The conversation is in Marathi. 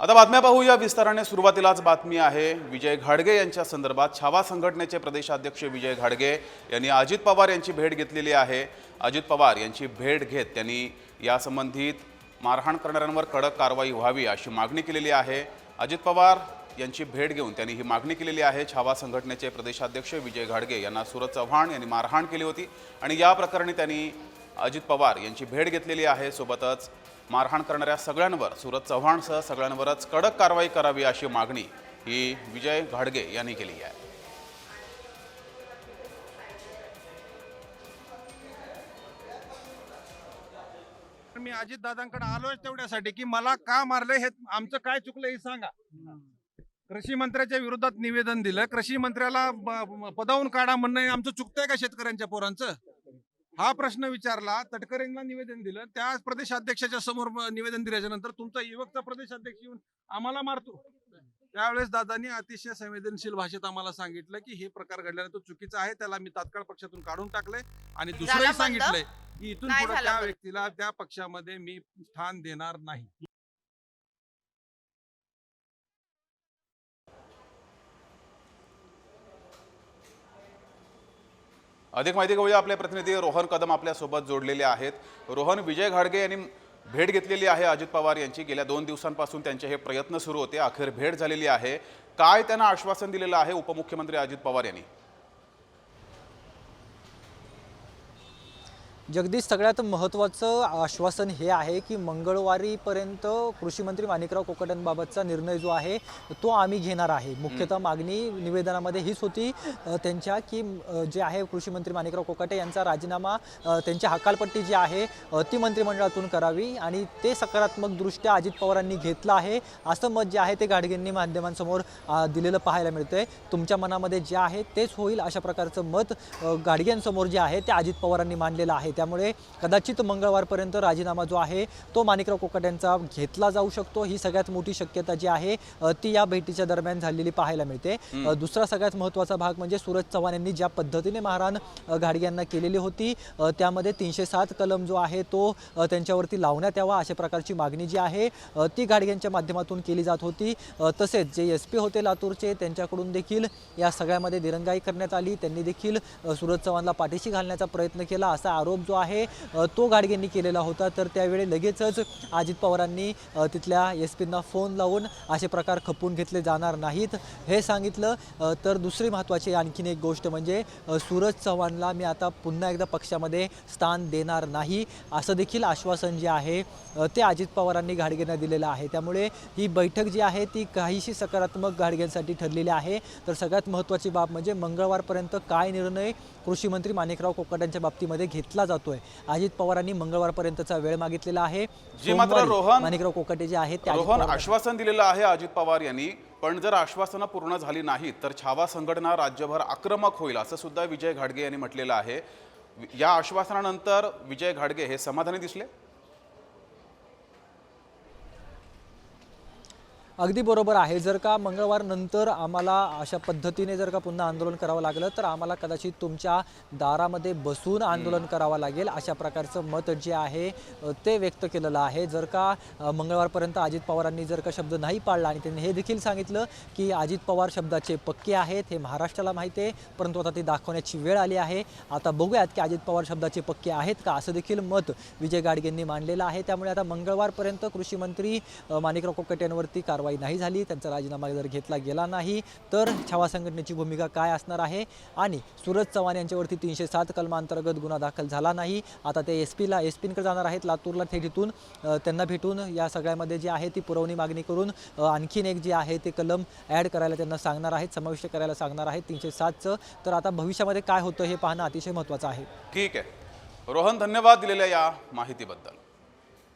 आता बातम्या पाहूया विस्ताराने। सुरुवातीलाच बातमी आहे विजय घाडगे यांच्या संदर्भात। छावा संघटनेचे प्रदेशाध्यक्ष विजय घाडगे यांनी अजित पवार यांची भेट घेतलेली आहे। अजित पवार यांची भेट घेत त्यांनी या संबंधित मारहाण करणाऱ्यांवर कडक कारवाई व्हावी अशी मागणी केलेली आहे। अजित पवार यांची भेट घेऊन त्यांनी ही मागणी केलेली आहे। छावा संघटनेचे प्रदेशाध्यक्ष विजय घाडगे यांना सूरज चव्हाण यांनी मारहाण केली होती आणि या प्रकरणी त्यांनी अजित पवार यांची भेट घेतलेली आहे। सोबतच मारहाण करणाऱ्या सगळ्यांवर, सूरज चव्हाणसह सगळ्यांवरच कडक कारवाई करावी अशी मागणी ही विजय घाडगे यांनी केली आहे। मी अजित दादांकडे आलोच तेवढ्यासाठी की मला का मारले, हे आमचं काय चुकलं हे सांगा। कृषी मंत्र्याच्या विरोधात निवेदन दिलं, कृषी मंत्र्याला पदावून काढा म्हणणं आमचं चुकतंय का शेतकऱ्यांच्या पोरांचं? हा प्रश्न विचारला, तटकरेंना निवेदन दिलं, त्या प्रदेशाध्यक्षाच्या समोर निवेदन दिल्याच्या नंतर तुमचा युवकचा प्रदेशाध्यक्ष येऊन आम्हाला मारतो। त्यावेळेस दादांनी अतिशय संवेदनशील भाषेत आम्हाला सांगितलं की हे प्रकार घडल्याने तो चुकीचा आहे, त्याला मी तात्काळ पक्षातून काढून टाकले आणि दुसरंही सांगितलंय की इथून पुढे त्या व्यक्तीला त्या पक्षामध्ये मी स्थान देणार नाही। अधिक माहिती घेऊया, आपले प्रतिनिधी रोहन कदम आपल्या सोबत जोडलेले आहेत। रोहन, विजय घाडगे यांनी भेट घेतलेली आहे अजित पवार यांची। गेल्या 2 दिवसांपासून त्यांचे हे प्रयत्न सुरू होते, अखेर भेट झालेली आहे। काय त्यांना आश्वासन दिलेलं आहे उपमुख्यमंत्री अजित पवार यांनी? जगदीश, सगळ्यात महत्त्वाचं आश्वासन हे आहे की मंगळवारीपर्यंत कृषी मंत्री माणिकराव कोकाटेंबाबतचा निर्णय जो आहे तो आम्ही घेणार आहे। मुख्यतः मागणी निवेदनामध्ये हीच होती त्यांच्या की जे आहे कृषी मंत्री माणिकराव कोकाटे यांचा राजीनामा, त्यांची हकालपट्टी जी आहे ती मंत्रिमंडळातून करावी आणि ते सकारात्मकदृष्ट्या अजित पवारांनी घेतलं आहे असं मत जे आहे ते घाडगेंनी माध्यमांसमोर दिलेलं पाहायला मिळतंय। तुमच्या मनामध्ये जे आहे तेच होईल अशा प्रकारचं मत घाडगेंसमोर जे आहे ते अजित पवारांनी मांडलेलं आहे। त्यामुळे कदाचित मंगळवारपर्यंत राजीनामा जो आहे तो माणिकराव कोकाटेंचा घेतला जाऊ शकतो। ही सगळ्यात मोठी शक्यता जी आहे ती या भेटीच्या दरम्यान झालेली पाहायला मिळते। दुसरा सगळ्यात महत्त्वाचा भाग म्हणजे सूरज चव्हाण यांनी ज्या पद्धतीने मारहाण घाडगे यांना केलेली होती त्यामध्ये 307 कलम जो आहे तो त्यांच्यावरती लावण्यात यावा अशा प्रकारची मागणी जी आहे ती घाडगेंच्या माध्यमातून केली जात होती। तसेच जे SP होते लातूरचे त्यांच्याकडून देखील या सगळ्यामध्ये दिरंगाई करण्यात आली। त्यांनी देखील सूरज चव्हाणला पाठीशी घालण्याचा प्रयत्न केला असा आरोप जो आहे तो घाडगेंनी केलेला होता। तर त्यावेळी लगेचच अजित पवारांनी तिथल्या SPंना फोन लावून असे प्रकार खपवून घेतले जाणार नाहीत हे सांगितलं। तर दुसरी महत्त्वाची आणखीन एक गोष्ट म्हणजे सूरज चव्हाणला मी आता पुन्हा एकदा पक्षामध्ये स्थान देणार नाही असं देखील आश्वासन जे आहे ते अजित पवारांनी घाडगेंना दिलेलं आहे। त्यामुळे ही बैठक जी आहे ती काहीशी सकारात्मक घाडगेंसाठी ठरलेली आहे। तर सगळ्यात महत्त्वाची बाब म्हणजे मंगळवारपर्यंत काय निर्णय कृषी मंत्री माणिकराव कोकाटेंच्या बाबतीमध्ये घेतला जातोय। अजित पवारांनी मंगळवारपर्यंतचा वेळ मागितलेला आहे। जी मात्र रोहन, माणिकराव कोकाटे जे आहेत रोहन आश्वासन दिलेलं आहे अजित पवार यांनी, पण जर आश्वासनं पूर्ण झाली नाहीत तर छावा संघटना राज्यभर आक्रमक होईल असं सुद्धा विजय घाडगे यांनी म्हटलेलं आहे। या आश्वासनानंतर विजय घाडगे हे समाधानी दिसले? अगदी बरोबर आहे। जर का मंगळवार नंतर आम्हाला अशा पद्धतीने जर का पुन्हा आंदोलन करावं लागलं तर आम्हाला कदाचित तुमच्या दारामध्ये बसून आंदोलन करावं लागेल अशा प्रकारचं मत जे आहे ते व्यक्त केलेलं आहे। जर का मंगळवारपर्यंत अजित पवारांनी जर का शब्द नाही पाळला आणि त्यांनी हे देखील सांगितलं की अजित पवार शब्दाचे पक्के आहेत, हे महाराष्ट्राला माहिती आहे, परंतु आता ते दाखवण्याची वेळ आली आहे। आता बघूयात की अजित पवार शब्दाचे पक्के आहेत का असं देखील मत विजय घाडगेंनी मांडलेलं आहे। त्यामुळे आता मंगळवारपर्यंत कृषी मंत्री माणिकराव कोकाटे यांवरती कारवाई नाही झाली, त्यांचा राजीनामा जर घेतला गेला नाही तर छावा संघटनेची भूमिका काय असणार आहे आणि सूरज चव्हाण यांच्यावरती 307 कलमांतर्गत गुन्हा दाखल झाला नाही, आता ते SPंकडे जाणार आहेत लातूरला, थेट इथून त्यांना भेटून या सगळ्यामध्ये जी आहे ती पुरवणी मागणी करून आणखीन एक जे आहे ते कलम ॲड करायला त्यांना सांगणार आहेत, समाविष्ट करायला सांगणार आहेत 307चं। तर आता भविष्यामध्ये काय होतं हे पाहणं अतिशय महत्त्वाचं आहे। ठीक आहे रोहन, धन्यवाद दिलेल्या या माहितीबद्दल।